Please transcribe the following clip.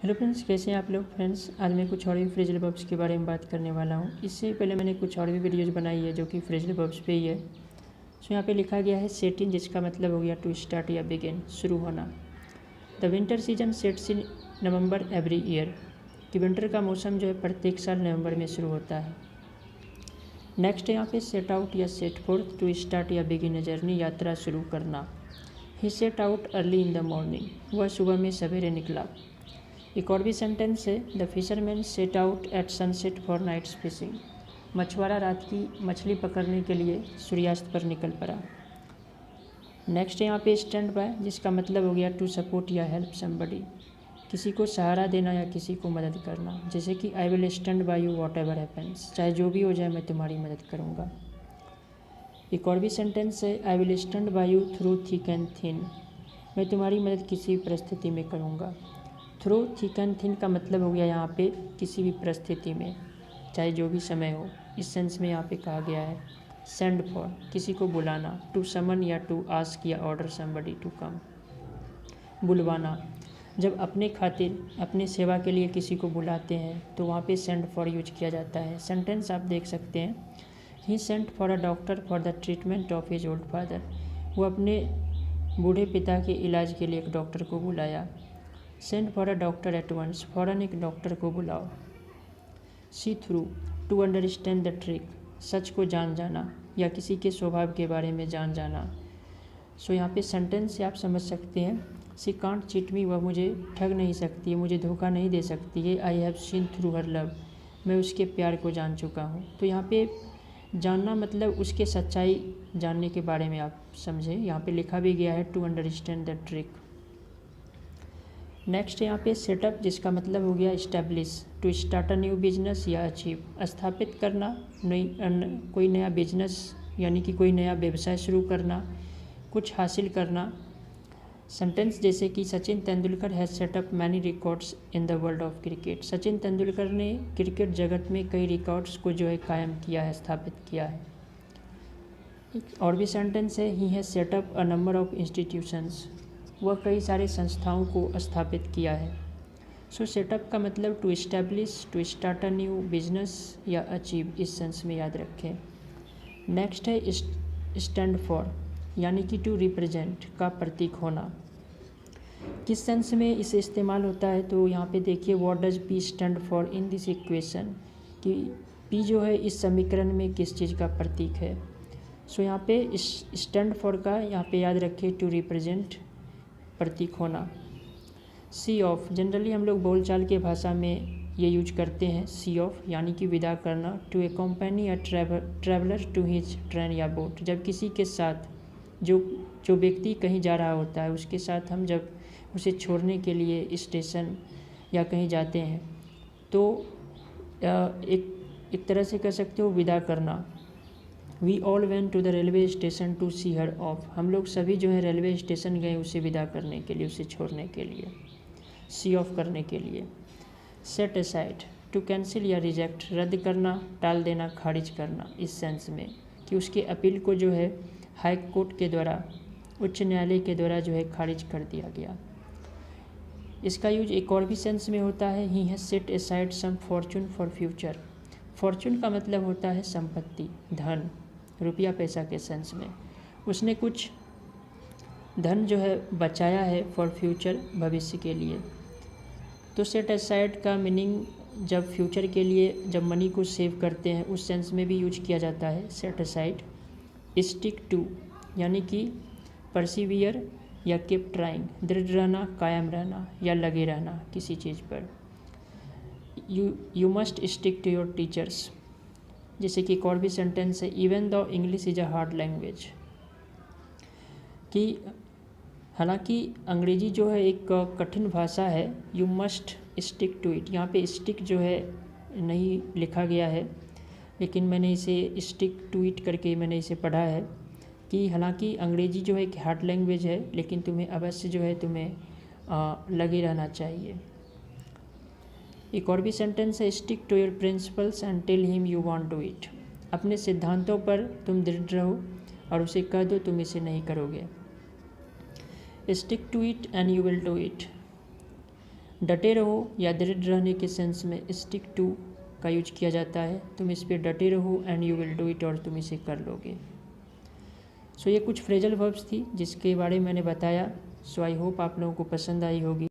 Hello friends, कैसे हैं आप लोग। फ्रेंड्स, आज मैं कुछ और भी फ्रिजल बब्स के बारे में बात करने वाला हूं। इससे पहले मैंने कुछ और भी वीडियोज़ बनाई है जो कि फ्रिजल बब्स पे ही है। सो यहाँ पे लिखा गया है सेट इन, जिसका मतलब हो गया टू स्टार्ट या बिगिन, शुरू होना। The winter season sets in November every year, कि विंटर का मौसम जो है प्रत्येक साल नवंबर में शुरू होता है। नेक्स्ट है यहाँ पे सेट आउट या सेट फोर्थ, टू स्टार्ट या बिगिन ए जर्नी, यात्रा शुरू करना। He set out early in the morning, वह सुबह में सवेरे निकला। एक और भी सेंटेंस है, the fisherman set out at sunset for night's fishing, मछुआरा रात की मछली पकड़ने के लिए सूर्यास्त पर निकल पड़ा। नेक्स्ट है यहाँ पे स्टैंड बाय, जिसका मतलब हो गया टू सपोर्ट या हेल्प समबडी, किसी को सहारा देना या किसी को मदद करना। जैसे कि I will stand by you what ever happens, चाहे जो भी हो जाए मैं तुम्हारी मदद करूँगा। एक और भी सेंटेंस है, I will stand by you through thick and thin, मैं तुम्हारी मदद किसी भी परिस्थिति में करूँगा। थ्रू थिक एंड थिन का मतलब हो गया यहाँ पे किसी भी परिस्थिति में, चाहे जो भी समय हो, इस सेंस में यहाँ पे कहा गया है। सेंड फॉर, किसी को बुलाना, टू समन या टू आस्क या ऑर्डर समबडी टू कम, बुलवाना। जब अपने खातिर, अपने सेवा के लिए किसी को बुलाते हैं तो वहाँ पे सेंड फॉर यूज किया जाता है। सेंटेंस आप देख सकते हैं, he sent for a doctor for the treatment of his old father, वो अपने बूढ़े पिता के इलाज के लिए एक डॉक्टर को बुलाया। Send for a doctor at once, फ़ौरन एक डॉक्टर को बुलाओ। See through, to understand the trick, सच को जान जाना या किसी के स्वभाव के बारे में जान जाना। सो यहाँ पे सेंटेंस से आप समझ सकते हैं, सी कांट चीट मी, वह मुझे ठग नहीं सकती है, मुझे धोखा नहीं दे सकती है। I have seen through her love, मैं उसके प्यार को जान चुका हूँ। तो यहाँ पे जानना मतलब उसके सच्चाई जानने के बारे में आप समझे। यहाँ पे लिखा भी गया है to understand the trick. Next यहाँ पे सेटअप, जिसका मतलब हो गया establish, to start a new business या अचीव, स्थापित करना, कोई नया बिजनेस यानी कि कोई नया व्यवसाय शुरू करना, कुछ हासिल करना। सेंटेंस जैसे कि Sachin Tendulkar has setup many records in the world of cricket, Sachin Tendulkar ने क्रिकेट जगत में कई रिकॉर्ड्स को जो है कायम किया है, स्थापित किया है। और भी सेंटेंस है, he has setup a number of institutions, वह कई सारे संस्थाओं को स्थापित किया है। सो सेटअप का मतलब to establish, to start a new business या अचीव, इस सेंस में याद रखें। नेक्स्ट है स्टैंड फॉर, यानी कि टू रिप्रेजेंट का प्रतीक होना। किस सेंस में इसे इस्तेमाल होता है, तो यहाँ पे देखिए, what does P stand for in this equation, कि पी जो है इस समीकरण में किस चीज़ का प्रतीक है। सो यहाँ पे स्टैंड फॉर का यहाँ पे याद रखिए टू रिप्रेजेंट, प्रतीक होना। सी ऑफ, जनरली हम लोग बोलचाल के भाषा में ये यूज करते हैं, सी ऑफ यानी कि विदा करना। To accompany a traveller to his train या बोट, जब किसी के साथ जो व्यक्ति कहीं जा रहा होता है उसके साथ हम जब उसे छोड़ने के लिए स्टेशन या कहीं जाते हैं तो एक तरह से कह सकते हो विदा करना। We all went to the railway station to see her off, हम लोग सभी जो है रेलवे स्टेशन गए उसे विदा करने के लिए, उसे छोड़ने के लिए, सी ऑफ करने के लिए। सेट असाइड, टू कैंसिल या रिजेक्ट, रद्द करना, टाल देना, खारिज करना, इस सेंस में कि उसके अपील को जो है हाई कोर्ट के द्वारा, उच्च न्यायालय के द्वारा जो है खारिज कर दिया गया। इसका यूज एक और भी सेंस में होता है, he has set aside some fortune for future, fortune का मतलब होता है संपत्ति, धन, रुपया पैसा के सेंस में। उसने कुछ धन जो है बचाया है फॉर फ्यूचर, भविष्य के लिए। तो सेट असाइड का मीनिंग जब फ्यूचर के लिए जब मनी को सेव करते हैं उस सेंस में भी यूज किया जाता है सेट असाइड। स्टिक टू यानी कि परसिवियर या कीप ट्राइंग, दृढ़ रहना, कायम रहना या लगे रहना किसी चीज़ पर। You must stick to your teachers, जैसे कि एक और भी सेंटेंस है, even though English is a hard language, कि हालांकि अंग्रेजी जो है एक कठिन भाषा है, you must stick to it, यहाँ पे स्टिक जो है नहीं लिखा गया है लेकिन मैंने इसे स्टिक टू इट करके मैंने इसे पढ़ा है, कि हालांकि अंग्रेजी जो है एक हार्ड लैंग्वेज है लेकिन तुम्हें अवश्य जो है तुम्हें लगे रहना चाहिए। एक और भी सेंटेंस है, stick to your principles and tell him you want do it, अपने सिद्धांतों पर तुम दृढ़ रहो और उसे कह दो तुम इसे नहीं करोगे। Stick to it and you will do it, डटे रहो या दृढ़ रहने के सेंस में स्टिक टू का यूज किया जाता है। तुम इस पे डटे रहो and you will do it, और तुम इसे कर लोगे। सो ये कुछ फ्रेजल वर्ब्स थी जिसके बारे में मैंने बताया। सो आई होप आप लोगों को पसंद आई होगी।